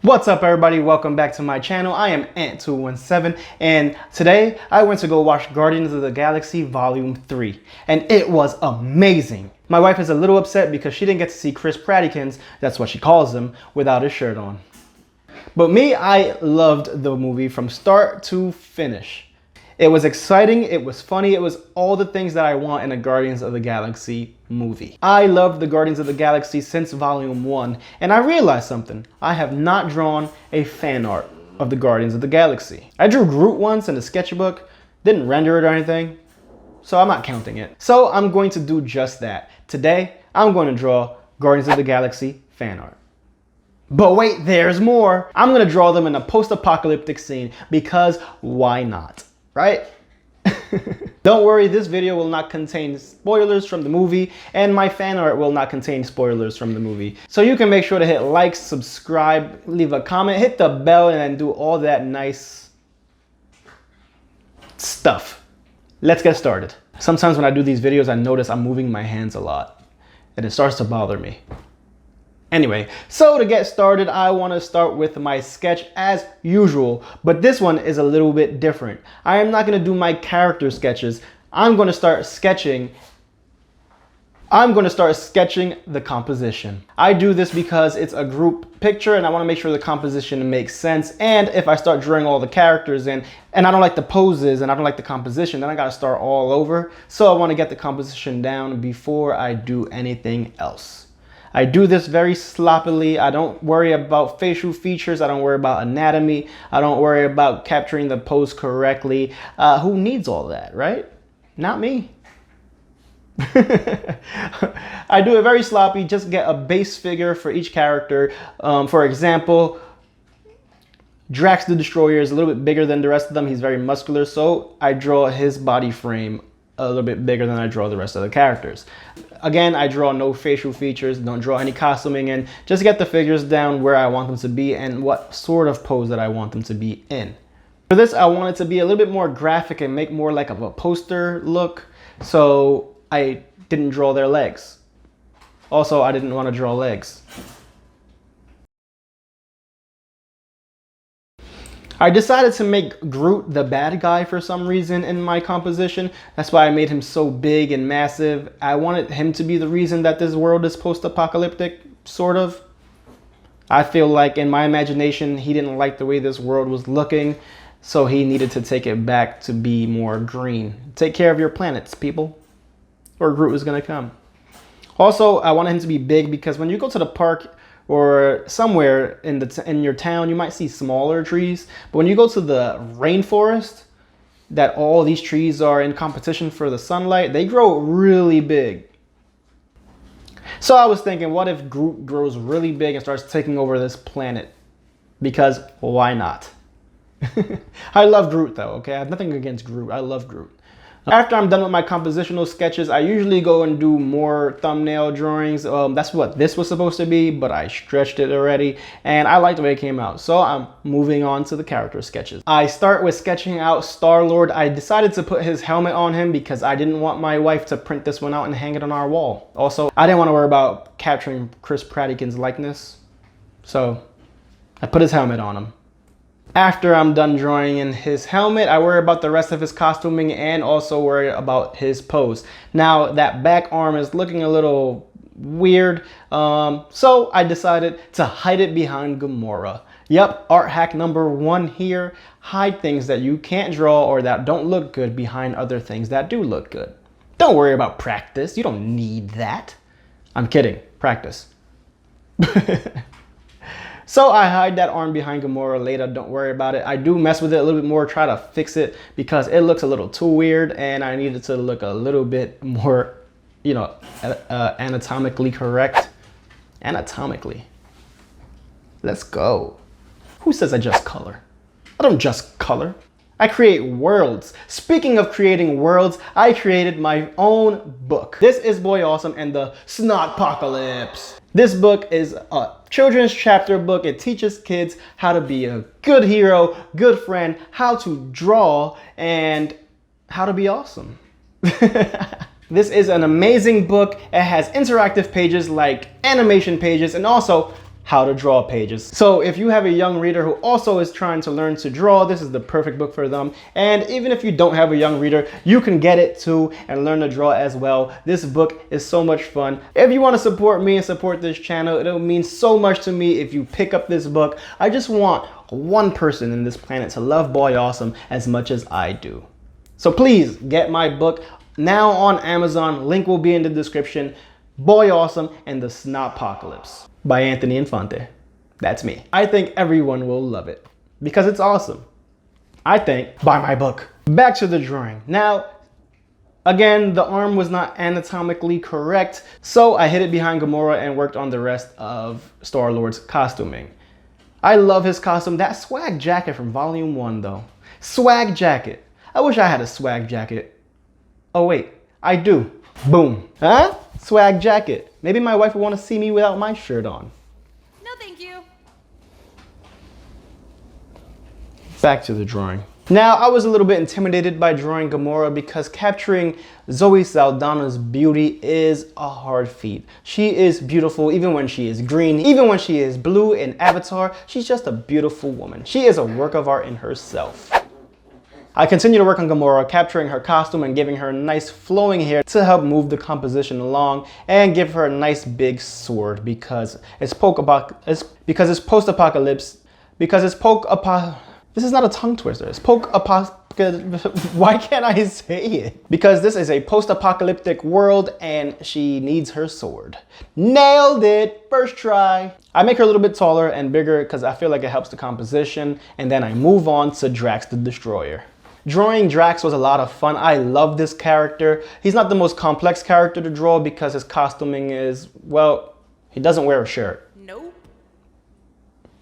What's up everybody, welcome back to my channel. I am Ant217 and today I went to go watch Guardians of the Galaxy Volume 3 and it was amazing. My wife is a little upset because she didn't get to see Chris Prattykins, that's what she calls him, without his shirt on. But me, I loved the movie from start to finish. It was exciting, it was funny, it was all the things that I want in a Guardians of the Galaxy movie. I loved the Guardians of the Galaxy since Volume 1, and I realized something. I have not drawn a fan art of the Guardians of the Galaxy. I drew Groot once in the sketchbook, didn't render it or anything, so I'm not counting it. So I'm going to do just that. Today, I'm going to draw Guardians of the Galaxy fan art. But wait, there's more. I'm going to draw them in a post-apocalyptic scene because why not? Right? Don't worry, this video will not contain spoilers from the movie and my fan art will not contain spoilers from the movie. So you can make sure to hit like, subscribe, leave a comment, hit the bell, and then do all that nice stuff. Let's get started. Sometimes when I do these videos, I notice I'm moving my hands a lot and it starts to bother me. Anyway, so to get started, I want to start with my sketch as usual, but this one is a little bit different. I am not going to do my character sketches. I'm going to start sketching the composition. I do this because it's a group picture and I want to make sure the composition makes sense. And if I start drawing all the characters in and I don't like the poses and I don't like the composition, then I got to start all over. So I want to get the composition down before I do anything else. I do this very sloppily. I don't worry about facial features. I don't worry about anatomy. I don't worry about capturing the pose correctly. Who needs all that, right? Not me. I do it very sloppy. Just get a base figure for each character. For example, Drax the Destroyer is a little bit bigger than the rest of them. He's very muscular, so I draw his body frame a little bit bigger than I draw the rest of the characters. Again, I draw no facial features, don't draw any costuming in, just get the figures down where I want them to be and what sort of pose that I want them to be in. For this, I want it to be a little bit more graphic and make more like of a poster look, so I didn't draw their legs. Also, I didn't want to draw legs. I decided to make Groot the bad guy for some reason in my composition. That's why I made him so big and massive. I wanted him to be the reason that this world is post-apocalyptic, sort of. I feel like in my imagination, he didn't like the way this world was looking, so he needed to take it back to be more green. Take care of your planets, people, or Groot was gonna come. Also, I wanted him to be big because when you go to the park, or somewhere in your town, you might see smaller trees. But when you go to the rainforest, that all these trees are in competition for the sunlight, they grow really big. So I was thinking, what if Groot grows really big and starts taking over this planet? Because why not? I love Groot though, okay? I have nothing against Groot. I love Groot. After I'm done with my compositional sketches, I usually go and do more thumbnail drawings. That's what this was supposed to be, but I stretched it already, and I like the way it came out. So I'm moving on to the character sketches. I start with sketching out Star-Lord. I decided to put his helmet on him because I didn't want my wife to print this one out and hang it on our wall. Also, I didn't want to worry about capturing Chris Prattykins' likeness, so I put his helmet on him. After I'm done drawing in his helmet, I worry about the rest of his costuming and also worry about his pose. Now that back arm is looking a little weird, so I decided to hide it behind Gamora. Yep, art hack number 1 here. Hide things that you can't draw or that don't look good behind other things that do look good. Don't worry about practice. You don't need that. I'm kidding. Practice. So I hide that arm behind Gamora later, don't worry about it. I do mess with it a little bit more, try to fix it because it looks a little too weird and I need it to look a little bit more, you know, anatomically correct. Anatomically. Let's go. Who says I just color? I don't just color. I create worlds. Speaking of creating worlds, I created my own book. This is Boy Awesome and the Snot-pocalypse. This book is a children's chapter book. It teaches kids how to be a good hero, good friend, how to draw, and how to be awesome. This is an amazing book. It has interactive pages like animation pages and also how to draw pages. So if you have a young reader who also is trying to learn to draw, this is the perfect book for them. And even if you don't have a young reader, you can get it too and learn to draw as well. This book is so much fun. If you want to support me and support this channel, it'll mean so much to me if you pick up this book. I just want one person in this planet to love Boy Awesome as much as I do. So please get my book now on Amazon. Link will be in the description. Boy Awesome and the Snot-pocalypse by Anthony Infante. That's me. I think everyone will love it because it's awesome. I think buy my book. Back to the drawing. Now, again, the arm was not anatomically correct, so I hid it behind Gamora and worked on the rest of Star-Lord's costuming. I love his costume. That swag jacket from Volume 1 though. Swag jacket. I wish I had a swag jacket. Oh wait, I do. Boom. Huh? Swag jacket. Maybe my wife would want to see me without my shirt on. No, thank you. Back to the drawing. Now, I was a little bit intimidated by drawing Gamora because capturing Zoe Saldana's beauty is a hard feat. She is beautiful even when she is green, even when she is blue in Avatar. She's just a beautiful woman. She is a work of art in herself. I continue to work on Gamora, capturing her costume and giving her nice flowing hair to help move the composition along and give her a nice big sword because it's post-apocalypse. This is not a tongue twister. It's why can't I say it? Because this is a post-apocalyptic world and she needs her sword. Nailed it! First try. I make her a little bit taller and bigger because I feel like it helps the composition, and then I move on to Drax the Destroyer. Drawing Drax was a lot of fun. I love this character. He's not the most complex character to draw because his costuming is, well, he doesn't wear a shirt. Nope.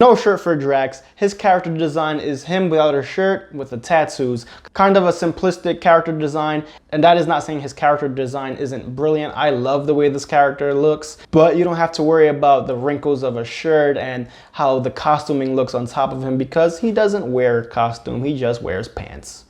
No shirt for Drax. His character design is him without a shirt with the tattoos. Kind of a simplistic character design, and that is not saying his character design isn't brilliant. I love the way this character looks, but you don't have to worry about the wrinkles of a shirt and how the costuming looks on top of him because he doesn't wear a costume, he just wears pants.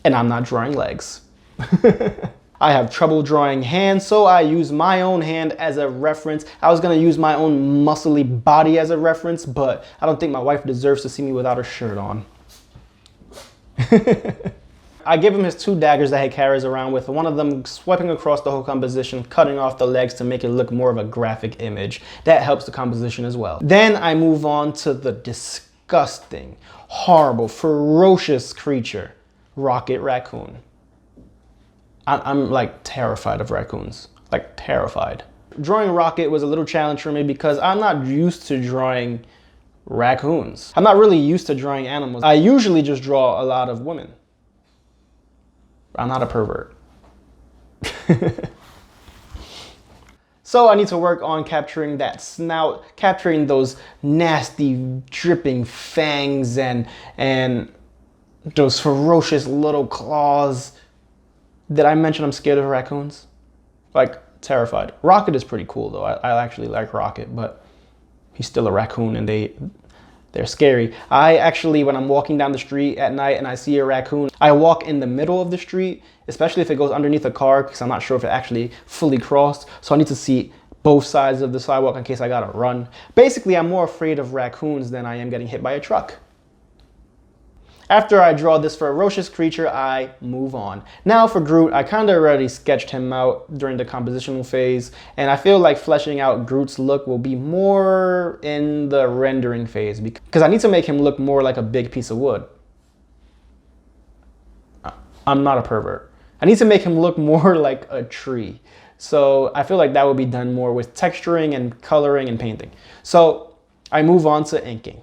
And I'm not drawing legs. I have trouble drawing hands, so I use my own hand as a reference. I was gonna use my own muscly body as a reference, but I don't think my wife deserves to see me without a shirt on. I give him his two daggers that he carries around with, one of them swiping across the whole composition, cutting off the legs to make it look more of a graphic image. That helps the composition as well. Then I move on to the disgusting, horrible, ferocious creature, Rocket Raccoon. I'm like terrified of raccoons, like terrified. Drawing Rocket was a little challenge for me because I'm not used to drawing raccoons. I'm not really used to drawing animals. I usually just draw a lot of women. I'm not a pervert. So I need to work on capturing that snout, capturing those nasty dripping fangs and those ferocious little claws. Did I mention I'm scared of raccoons? Like, terrified. Rocket is pretty cool though. I actually like Rocket, but he's still a raccoon and they're scary. I actually, when I'm walking down the street at night and I see a raccoon, I walk in the middle of the street, especially if it goes underneath a car, because I'm not sure if it actually fully crossed. So I need to see both sides of the sidewalk in case I gotta run. Basically, I'm more afraid of raccoons than I am getting hit by a truck. After I draw this ferocious creature, I move on. Now for Groot, I kind of already sketched him out during the compositional phase, and I feel like fleshing out Groot's look will be more in the rendering phase because I need to make him look more like a big piece of wood. I'm not a pervert. I need to make him look more like a tree. So I feel like that will be done more with texturing and coloring and painting. So I move on to inking.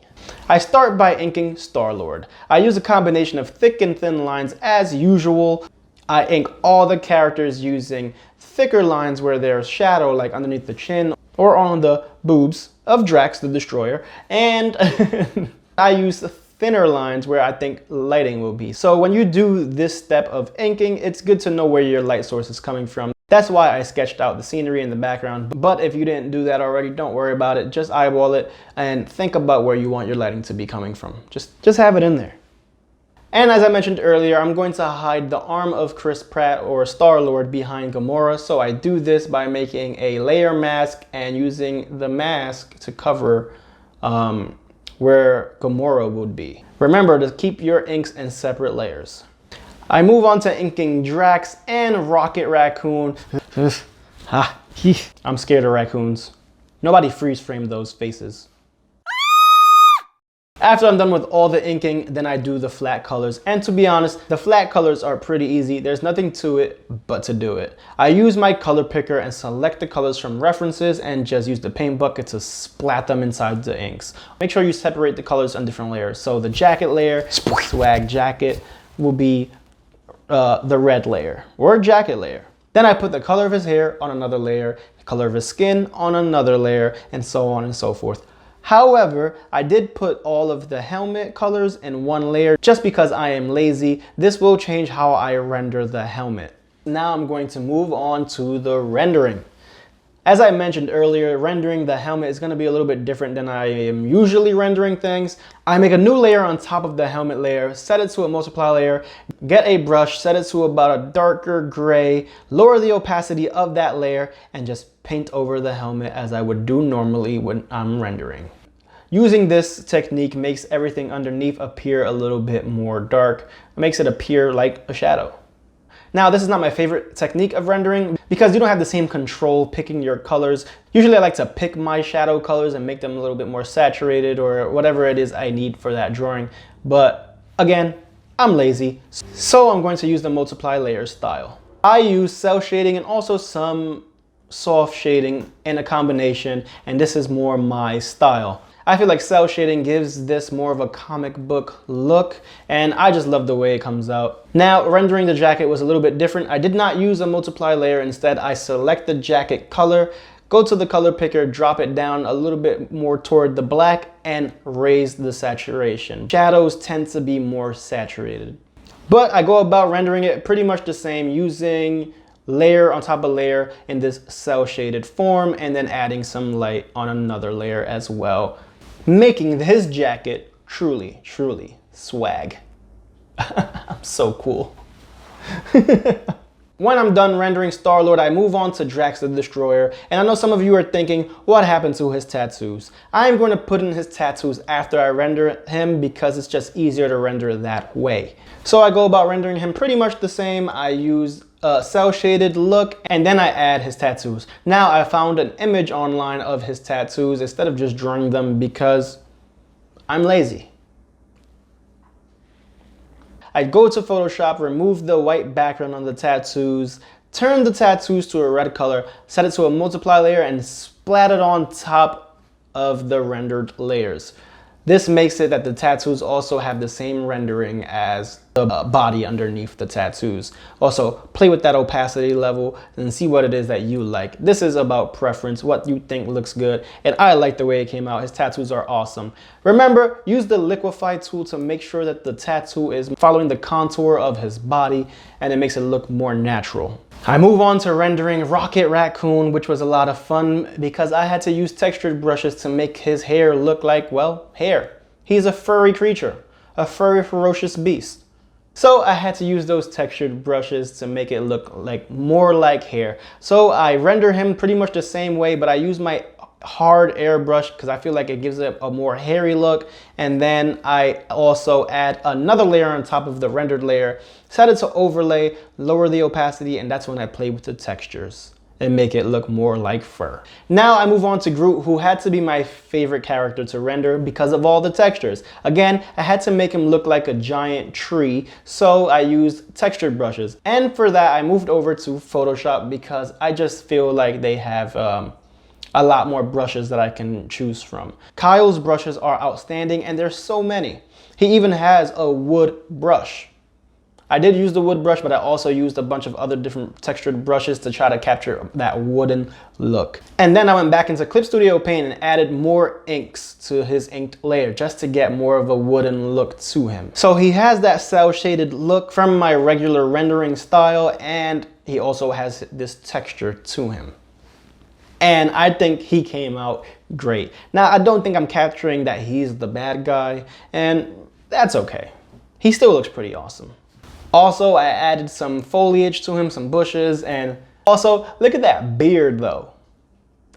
I start by inking Star-Lord. I use a combination of thick and thin lines as usual. I ink all the characters using thicker lines where there's shadow, like underneath the chin or on the boobs of Drax the Destroyer. And I use thinner lines where I think lighting will be. So when you do this step of inking, it's good to know where your light source is coming from. That's why I sketched out the scenery in the background. But if you didn't do that already, don't worry about it. Just eyeball it and think about where you want your lighting to be coming from. Just have it in there. And as I mentioned earlier, I'm going to hide the arm of Chris Pratt or Star-Lord behind Gamora. So I do this by making a layer mask and using the mask to cover where Gamora would be. Remember to keep your inks in separate layers. I move on to inking Drax and Rocket Raccoon. I'm scared of raccoons. Nobody freeze frame those faces. After I'm done with all the inking, then I do the flat colors. And to be honest, the flat colors are pretty easy. There's nothing to it but to do it. I use my color picker and select the colors from references and just use the paint bucket to splat them inside the inks. Make sure you separate the colors on different layers. So the jacket layer, swag jacket, will be the red layer or jacket layer. Then I put the color of his hair on another layer, the color of his skin on another layer, and so on and so forth. However, I did put all of the helmet colors in one layer just because I am lazy. This will change how I render the helmet. Now I'm going to move on to the rendering. As I mentioned earlier, rendering the helmet is going to be a little bit different than I am usually rendering things. I make a new layer on top of the helmet layer, set it to a multiply layer, get a brush, set it to about a darker gray, lower the opacity of that layer, and just paint over the helmet as I would do normally when I'm rendering. Using this technique makes everything underneath appear a little bit more dark. It makes it appear like a shadow. Now, this is not my favorite technique of rendering because you don't have the same control picking your colors. Usually I like to pick my shadow colors and make them a little bit more saturated or whatever it is I need for that drawing. But again, I'm lazy, so I'm going to use the multiply layer style. I use cell shading and also some soft shading in a combination, and this is more my style. I feel like cell shading gives this more of a comic book look, and I just love the way it comes out. Now, rendering the jacket was a little bit different. I did not use a multiply layer. Instead, I select the jacket color, go to the color picker, drop it down a little bit more toward the black, and raise the saturation. Shadows tend to be more saturated. But I go about rendering it pretty much the same, using layer on top of layer in this cell shaded form, and then adding some light on another layer as well, making his jacket truly, truly swag. I'm so cool. When I'm done rendering Star-Lord, I move on to Drax the Destroyer, and I know some of you are thinking, what happened to his tattoos? I'm going to put in his tattoos after I render him because it's just easier to render that way. So I go about rendering him pretty much the same. I use a cell shaded look, and then I add his tattoos. Now I found an image online of his tattoos instead of just drawing them because I'm lazy. I go to Photoshop, remove the white background on the tattoos, turn the tattoos to a red color, set it to a multiply layer, and splat it on top of the rendered layers. This makes it that the tattoos also have the same rendering as the body underneath the tattoos. Also, play with that opacity level and see what it is that you like. This is about preference, what you think looks good, and I like the way it came out. His tattoos are awesome. Remember, use the liquify tool to make sure that the tattoo is following the contour of his body, and it makes it look more natural. I move on to rendering Rocket Raccoon, which was a lot of fun because I had to use textured brushes to make his hair look like, well, hair. He's a furry creature, a furry ferocious beast. So I had to use those textured brushes to make it look like more like hair. So I render him pretty much the same way, but I use my hard airbrush because I feel like it gives it a more hairy look, and then I also add another layer on top of the rendered layer, set it to overlay, lower the opacity, and that's when I play with the textures and make it look more like fur. Now I move on to Groot, who had to be my favorite character to render because of all the textures. Again, I had to make him look like a giant tree, so I used textured brushes, and for that I moved over to Photoshop because I just feel like they have a lot more brushes that I can choose from. Kyle's brushes are outstanding, and there's so many. He even has a wood brush. I did use the wood brush, but I also used a bunch of other different textured brushes to try to capture that wooden look. And then I went back into Clip Studio Paint and added more inks to his inked layer just to get more of a wooden look to him. So he has that cell shaded look from my regular rendering style, and he also has this texture to him. And I think he came out great. Now, I don't think I'm capturing that he's the bad guy, and that's okay. he still looks pretty awesome. Also, I added some foliage to him, some bushes, and also, look at that beard though.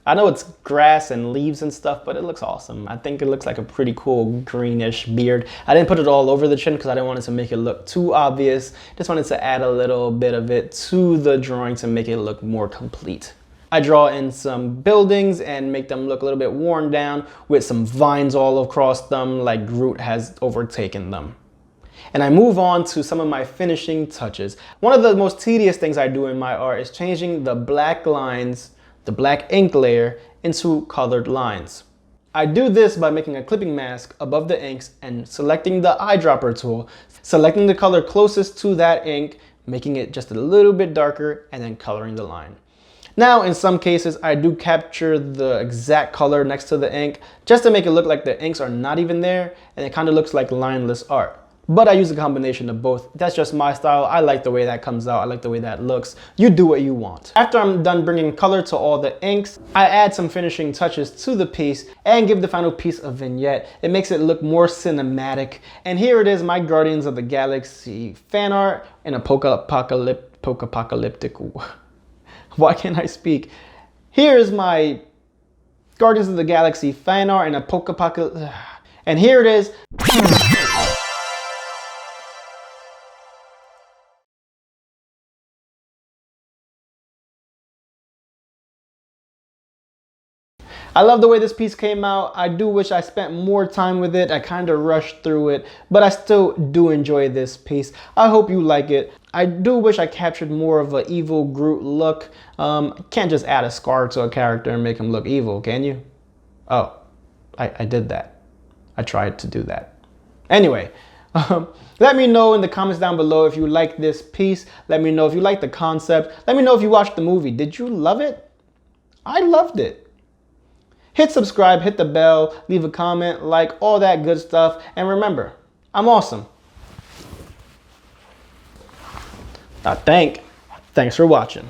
I know it's grass and leaves and stuff, but it looks awesome. I think it looks like a pretty cool greenish beard. I didn't put it all over the chin because I didn't want it to make it look too obvious. Just wanted to add a little bit of it to the drawing to make it look more complete. I draw in some buildings and make them look a little bit worn down with some vines all across them like Groot has overtaken them. And I move on to some of my finishing touches. One of the most tedious things I do in my art is changing the black lines, the black ink layer, into colored lines. I do this by making a clipping mask above the inks and selecting the eyedropper tool, selecting the color closest to that ink, making it just a little bit darker, and then coloring the line. Now, in some cases, I do capture the exact color next to the ink just to make it look like the inks are not even there, and it kind of looks like lineless art. But I use a combination of both. That's just my style. I like the way that comes out. I like the way that looks. You do what you want. After I'm done bringing color to all the inks, I add some finishing touches to the piece and give the final piece a vignette. It makes it look more cinematic. And here it is, my Guardians of the Galaxy fan art in a post-apocalyptic. Why can't I speak? Here is my Guardians of the Galaxy fan art in a post-apocalyptic. And here it is. I love the way this piece came out. I do wish I spent more time with it. I kind of rushed through it, but I still do enjoy this piece. I hope you like it. I do wish I captured more of an evil Groot look. Can't just add a scar to a character and make him look evil, can you? Oh, I did that. I tried to do that. Anyway, let me know in the comments down below if you like this piece. Let me know if you like the concept. Let me know if you watched the movie. Did you love it? I loved it. Hit subscribe, hit the bell, leave a comment, like, all that good stuff. And remember, I'm awesome. Thanks for watching.